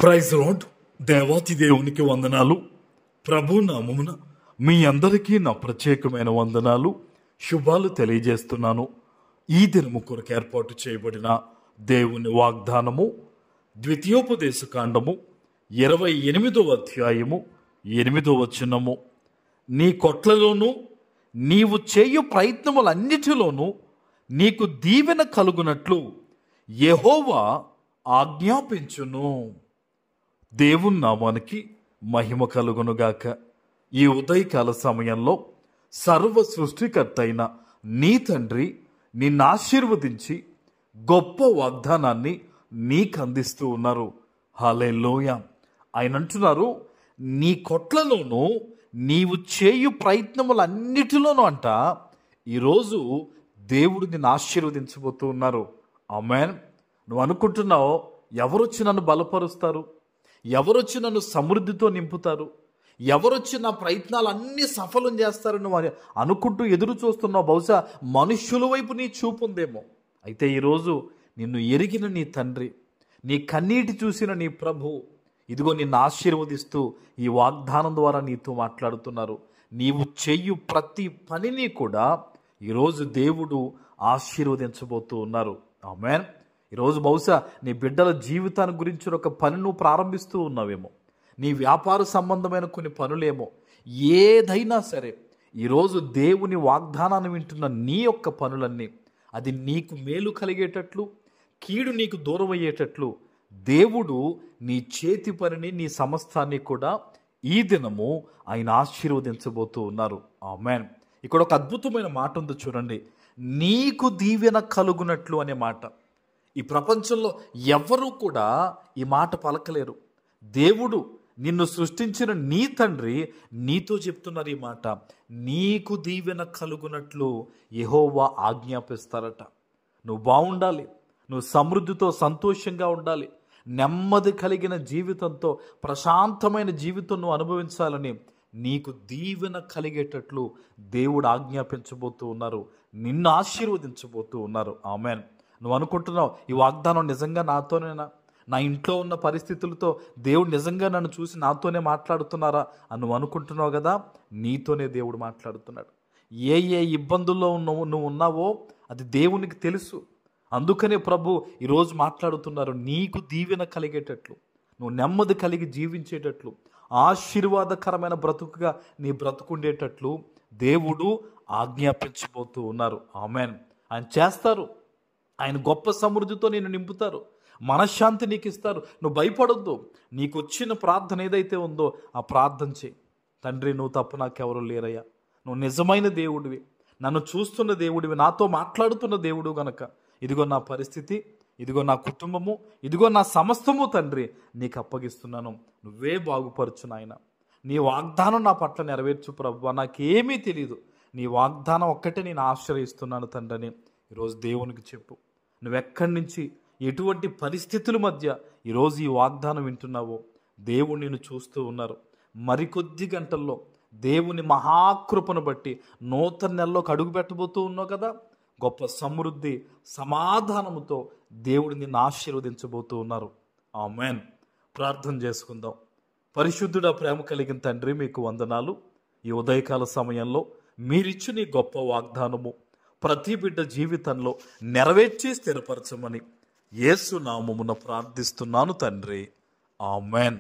Praise lord. దేవాతి దేవునికి వందనాలు. ప్రభు నామమున మీ అందరికీ నా ప్రత్యేకమైన వందనాలు, శుభాలు తెలియజేస్తున్నాను. ఈ దినము కొరకు ఏర్పాటు చేయబడిన దేవుని వాగ్దానము ద్వితీయోపదేశ కాండము 28వ అధ్యాయము 8వ వచనము. నీ కొట్లలోనూ నీవు చేయు ప్రయత్నములన్నిటిలోనూ నీకు దీవెన కలుగునట్లు యెహోవా ఆజ్ఞాపించును. దేవుని నామానికి మహిమ కలుగునుగాక. ఈ ఉదయకాల సమయంలో సర్వ సృష్టికర్త అయిన నీ తండ్రి నిన్ను ఆశీర్వదించి గొప్ప వాగ్దానాన్ని నీకు అందిస్తూ ఉన్నారు. హల్లెలూయా. ఆయన అంటున్నారు, నీ కొట్లలోనూ నీవు చేయు ప్రయత్నములన్నిటిలోనూ అంట ఈరోజు దేవుడు నిన్ను ఆశీర్వదించబోతూ ఉన్నారు. ఆమేన్. నువ్వు అనుకుంటున్నావు, ఎవరొచ్చి నన్ను బలపరుస్తారు, ఎవరొచ్చి నన్ను సమృద్ధితో నింపుతారు, ఎవరొచ్చి నా ప్రయత్నాలన్నీ సఫలం చేస్తారని అనుకుంటూ ఎదురు చూస్తున్నావు. బహుశా మనుష్యుల వైపు నీ చూపు ఉందేమో. అయితే ఈరోజు నిన్ను ఎరిగిన నీ తండ్రి, నీ కన్నీటి చూసిన నీ ప్రభు ఇదిగో నిన్ను ఆశీర్వదిస్తూ ఈ వాగ్దానం ద్వారా నీతో మాట్లాడుతున్నారు. నీవు చెయ్యు ప్రతి పనిని కూడా ఈరోజు దేవుడు ఆశీర్వదించబోతూ ఉన్నారు. ఆమేన్. ఈరోజు బహుశా నీ బిడ్డల జీవితాన్ని గురించి ఒక పని నువ్వు ప్రారంభిస్తూ ఉన్నావేమో, నీ వ్యాపార సంబంధమైన కొన్ని పనులేమో, ఏదైనా సరే ఈరోజు దేవుని వాగ్దానాన్ని వింటున్న నీ యొక్క పనులన్నీ అది నీకు మేలు కలిగేటట్లు, కీడు నీకు దూరం అయ్యేటట్లు దేవుడు నీ చేతి పనిని, నీ సమస్తాన్ని కూడా ఈ దినము ఆయన ఆశీర్వదించబోతూ ఉన్నారు. ఆమేన్. ఇక్కడ ఒక అద్భుతమైన మాట ఉంది చూడండి, నీకు దీవెన కలుగునట్లు అనే మాట. ఈ ప్రపంచంలో ఎవరు కూడా ఈ మాట పలకలేరు. దేవుడు నిన్ను సృష్టించిన నీ తండ్రి నీతో చెప్తున్నారు ఈ మాట. నీకు దీవెన కలుగునట్లు యెహోవా ఆజ్ఞాపిస్తారట. నువ్వు బాగుండాలి, నువ్వు సమృద్ధితో సంతోషంగా ఉండాలి, నెమ్మది కలిగిన జీవితంతో ప్రశాంతమైన జీవితం నువ్వు అనుభవించాలని నీకు దీవెన కలిగేటట్లు దేవుడు ఆజ్ఞాపించబోతూ ఉన్నారు, నిన్ను ఆశీర్వదించబోతూ ఉన్నారు. ఆమేన్. నువ్వు అనుకుంటున్నావు, ఈ వాగ్దానం నిజంగా నాతోనేనా, నా ఇంట్లో ఉన్న పరిస్థితులతో దేవుడు నిజంగా నన్ను చూసి నాతోనే మాట్లాడుతున్నారా అని నువ్వు అనుకుంటున్నావు కదా. నీతోనే దేవుడు మాట్లాడుతున్నాడు. ఏ ఏ ఇబ్బందుల్లో నువ్వు ఉన్నావో అది దేవునికి తెలుసు. అందుకనే ప్రభు ఈరోజు మాట్లాడుతున్నారు, నీకు దీవెన కలిగేటట్లు, నువ్వు నెమ్మది కలిగి జీవించేటట్లు, ఆశీర్వాదకరమైన బ్రతుకుగా నీ బ్రతుకుండేటట్లు దేవుడు ఆజ్ఞాపించబోతూ ఉన్నారు. ఆమేన్. ఆయన చేస్తారు. ఆయన గొప్ప సమృద్ధితో నిన్ను నింపుతారు, మనశ్శాంతి నీకు ఇస్తారు. నువ్వు భయపడొద్దు. నీకు వచ్చిన ప్రార్థన ఏదైతే ఉందో ఆ ప్రార్థన చేయి. తండ్రి, నువ్వు తప్ప నాకెవరు లేరయ్యా, నువ్వు నిజమైన దేవుడివి, నన్ను చూస్తున్న దేవుడివి, నాతో మాట్లాడుతున్న దేవుడు గనక ఇదిగో నా పరిస్థితి, ఇదిగో నా కుటుంబము, ఇదిగో నా సమస్తము తండ్రి నీకు అప్పగిస్తున్నాను. నువ్వే బాగుపరచు నాయన. నీ వాగ్దానం నా పట్ల నెరవేర్చు ప్రభువా. నాకేమీ తెలియదు, నీ వాగ్దానం ఒక్కటే నేను ఆశ్రయిస్తున్నాను తండ్రి అని ఈరోజు దేవునికి చెప్పు. నువ్వెక్కడి నుంచి, ఎటువంటి పరిస్థితుల మధ్య ఈరోజు ఈ వాగ్దానం వింటున్నావో దేవుడు నిన్ను చూస్తూ ఉన్నారు. మరికొద్ది గంటల్లో దేవుని మహాకృపను బట్టి నూతన నెలలోకి అడుగు పెట్టబోతూ ఉన్నావు కదా. గొప్ప సమృద్ధి సమాధానముతో దేవుడు నిన్ను ఆశీర్వదించబోతూ ఉన్నారు. ఆమేన్. ప్రార్థన చేసుకుందాం. పరిశుద్ధుడా, ప్రేమ కలిగిన తండ్రి, మీకు వందనాలు. ఈ ఉదయకాల సమయంలో మీరిచ్చిన ఈ గొప్ప వాగ్దానము ప్రతి బిడ్డ జీవితంలో నెరవేర్చి స్థిరపరచమని యేసు నామమున ప్రార్థిస్తున్నాను తండ్రి. ఆమేన్.